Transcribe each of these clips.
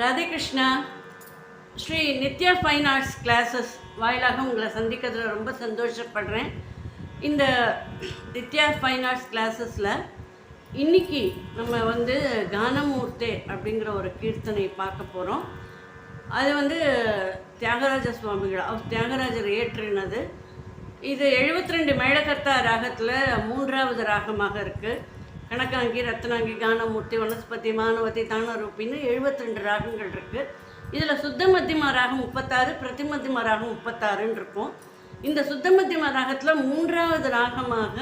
Radhe Krishna. Sri Nithya fine arts classes வாயிலாக உங்களை சந்திக்கிறதுல ரொம்ப சந்தோஷப்படுறேன். இந்த நித்யா ஃபைன் ஆர்ட்ஸ் கிளாஸஸில் இன்றைக்கி நம்ம கானமூர்த்தே அப்படிங்கிற ஒரு கீர்த்தனை பார்க்க போகிறோம். அது தியாகராஜ சுவாமிகள், அவர் தியாகராஜர் இயற்றினது. இது 72 மேளகர்த்தா ராகத்தில் 3வது ராகமாக இருக்குது. கணக்காங்கி, ரத்னாங்கி, கானமூர்த்தி, வனஸ்பதி, மானவதி, தானரூபின்னு 72 ராகங்கள் இருக்குது. இதில் சுத்த மத்தியமா ராகம் 36, பிரதிமத்தியமா ராகம் 36ன்னு இருக்கும். இந்த சுத்த மத்தியமா ராகத்தில் 3வது ராகமாக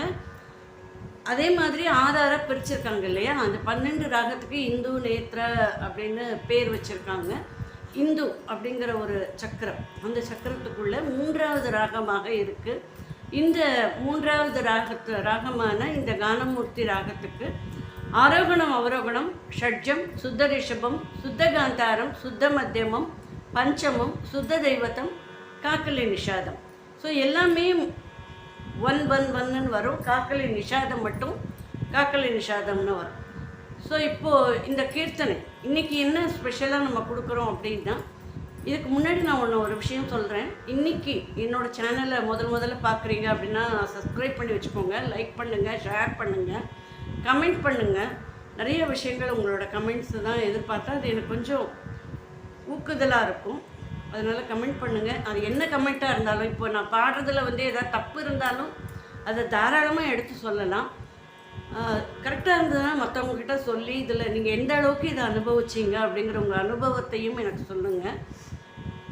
அதே மாதிரி ஆறாராக பிரிச்சிருக்காங்க இல்லையா. அந்த 12 ராகத்துக்கு இந்து நேத்ர அப்படின்னு பேர் வச்சுருக்காங்க. இந்து அப்படிங்கிற ஒரு சக்கரம், அந்த சக்கரத்துக்குள்ளே 3வது ராகமாக இருக்குது. இந்த 3வது ராகமான இந்த கானமூர்த்தி ராகத்துக்கு ஆரோகணம், அவரோகணம், ஷட்ஜம், சுத்த ரிஷபம், சுத்த காந்தாரம், சுத்த மத்தியமம், பஞ்சமம், சுத்த தெய்வத்தம், காக்கலி நிஷாதம். ஸோ எல்லாமே 1-1-1ன்னு வரும். காக்கலி நிஷாதம் மட்டும் காக்கலி நிஷாதம்னு வரும். ஸோ இப்போது இந்த கீர்த்தனை இன்றைக்கி என்ன ஸ்பெஷலாக நம்ம கொடுக்குறோம் அப்படின்னா, இதுக்கு முன்னாடி நான் ஒரு விஷயம் சொல்கிறேன். இன்றைக்கி என்னோடய சேனலை முதல்ல பார்க்குறீங்க அப்படின்னா சப்ஸ்கிரைப் பண்ணி வச்சுக்கோங்க, லைக் பண்ணுங்கள், ஷேர் பண்ணுங்கள், கமெண்ட் பண்ணுங்கள். நிறைய விஷயங்கள் உங்களோட கமெண்ட்ஸு தான் எதிர்பார்த்தா அது எனக்கு கொஞ்சம் ஊக்குதலாக இருக்கும். அதனால் கமெண்ட் பண்ணுங்கள். அது என்ன கமெண்ட்டாக இருந்தாலும், இப்போ நான் பாடுறதுல ஏதாவது தப்பு இருந்தாலும் அதை தாராளமாக எடுத்து சொல்லலாம். கரெக்டாக இருந்ததுன்னா மற்றவங்கக்கிட்ட சொல்லி இதில் நீங்கள் எந்த அளவுக்கு இதை அனுபவிச்சிங்க அப்படிங்கிற உங்கள் அனுபவத்தையும் எனக்கு சொல்லுங்கள்.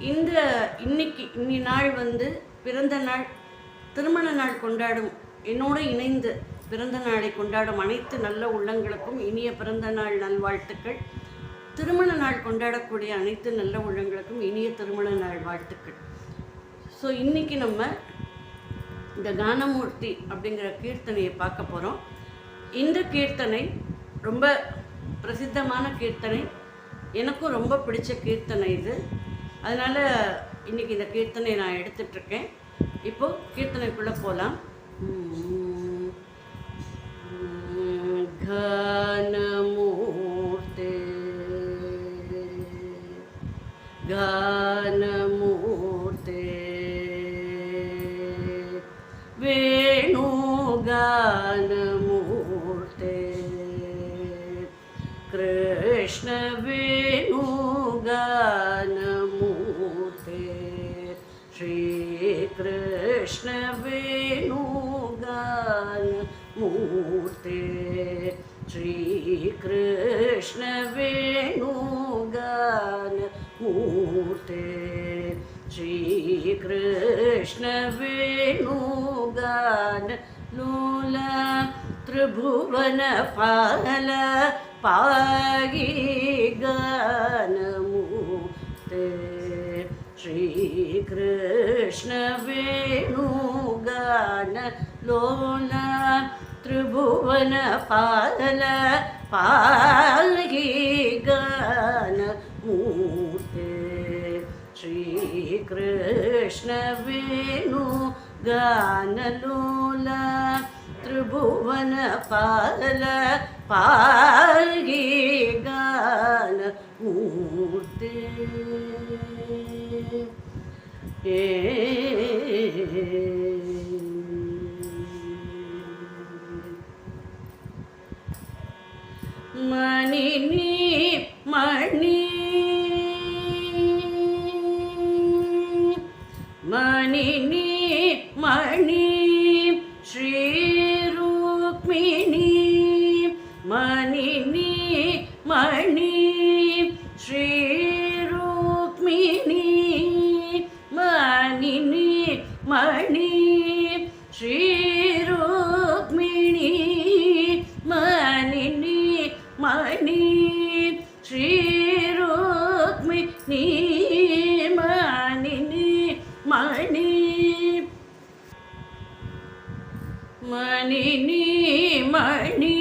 இன்னி நாள் பிறந்த நாள், திருமண நாள் கொண்டாடும், என்னோடு இணைந்து பிறந்த நாளை கொண்டாடும் அனைத்து நல்ல உள்ளங்களுக்கும் இனிய பிறந்த நாள் நல்வாழ்த்துக்கள். திருமண நாள் கொண்டாடக்கூடிய அனைத்து நல்ல உள்ளங்களுக்கும் இனிய திருமண நாள் வாழ்த்துக்கள். ஸோ இன்றைக்கி நம்ம இந்த கானமூர்த்தி அப்படிங்கிற கீர்த்தனையை பார்க்க போகிறோம். இந்த கீர்த்தனை ரொம்ப பிரசித்தமான கீர்த்தனை, எனக்கும் ரொம்ப பிடிச்ச கீர்த்தனை இது. அதனால் இன்றைக்கி இந்த கீர்த்தனை நான் எடுத்துகிட்ருக்கேன். இப்போது கீர்த்தனைக்குள்ளே போகலாம். கானமூர்த்தே கானமூர்த்தே வேணு கானமூர்த்தே கிருஷ்ண வேணு கானமூர்த்தே ஸ்ரீ கிருஷ்ண வேணு கானமூர்த்தே ஸ்ரீ கிருஷ்ண வேணு கானமூர்த்தே ஸ்ரீ கிருஷ்ண வேணு கான லோல த்ரிபுவன பால பாகி கானமூர்த்தே ஸ்ரீ கிருஷ்ண வேணு கான லோல த்ரிபுவன பால பாகி கானமூர்த்தே ஸ்ரீ கிருஷ்ண வேணு கானலோல த்ரிபுவன பால பாகி கானமூர்த்தே. மணி நீ மணி மணி நீ மணி ஸ்ரீ ருக்மிணி மணி நீ மணி ஸ்ரீ ருக்மிணி மணி நீ மணி ஸ்ரீ ருக்மிணி மணி நீ மணி ஸ்ரீ ருக்மிணி மணி நீ மணி மணி நீ மணி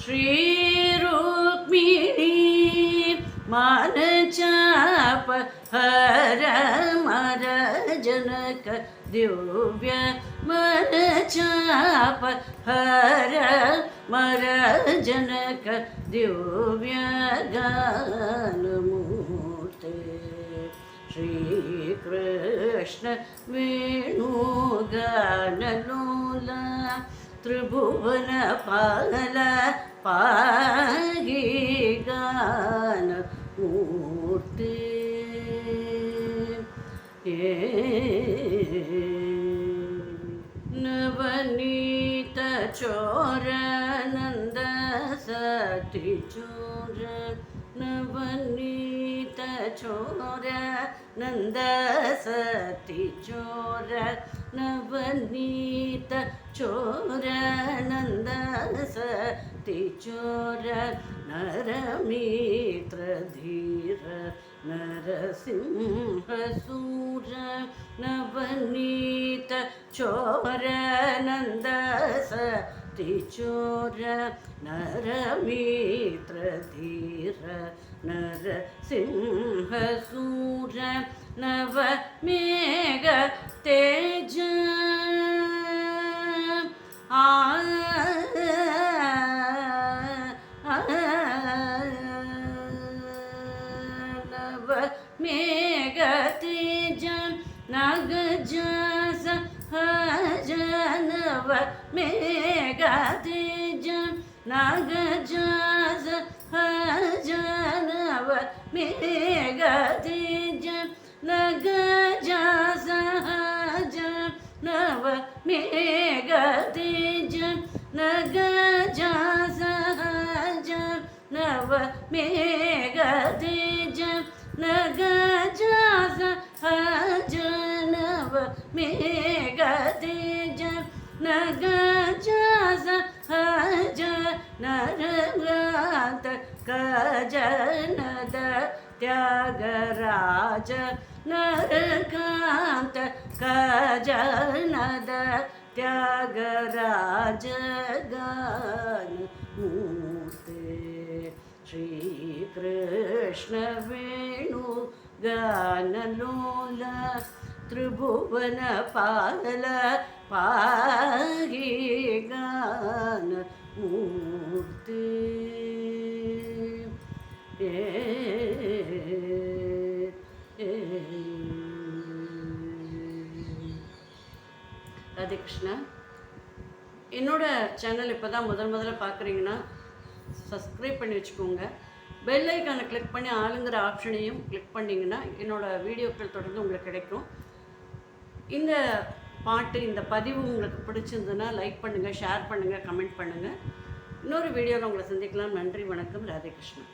ஸ்ரீ ருக்மிணி மானசாப ஹர மர जनक दिव्य मन चाप हर मर जनक दिव्य गान श्रीकृष्ण वेणुगानलोला त्रिभुवन पाल पाहि गान मूर्ति नवनीत चोर नंद सती चोर नवनीत चोर नंद सती चोर नवनीत चोर नंद सती चोर नरमित्र धीर नरसिंहसूर नवनीत चोर नंद सती चोर नरमित्र धीर नरसिंहसूर नवमेघ तेज नवमेघ तेज नागजास हज नवमेघ तेज नागजास हज नवमेघ तेज नगजास हज नवमेघ तेज नगजास हज नवमेघ तेज नगजास हज नवमेघ तेज नगजास हज नरगात गजनद त्यागराज नरकांत गजनद त्यागराज गान मूर्ते श्रीकृष्ण वेणु गानलोला त्रिभुवन पाल पाहि गान मूर्ति ராதே கிருஷ்ணா. என்னோட சேனல் இப்போ தான் முதல்ல பார்க்குறீங்கன்னா சப்ஸ்கிரைப் பண்ணி வச்சுக்கோங்க. பெல் ஐக்கானை கிளிக் பண்ணி ஆளுங்கிற ஆப்ஷனையும் கிளிக் பண்ணிங்கன்னா என்னோடய வீடியோக்கள் தொடர்ந்து உங்களுக்கு கிடைக்கும். இந்த பாட்டு இந்த பதிவு உங்களுக்கு பிடிச்சிருந்ததுன்னா லைக் பண்ணுங்கள், ஷேர் பண்ணுங்கள், கமெண்ட் பண்ணுங்கள். இன்னொரு வீடியோவில் உங்களை சந்திக்கலாம். நன்றி, வணக்கம். ராதே கிருஷ்ணா.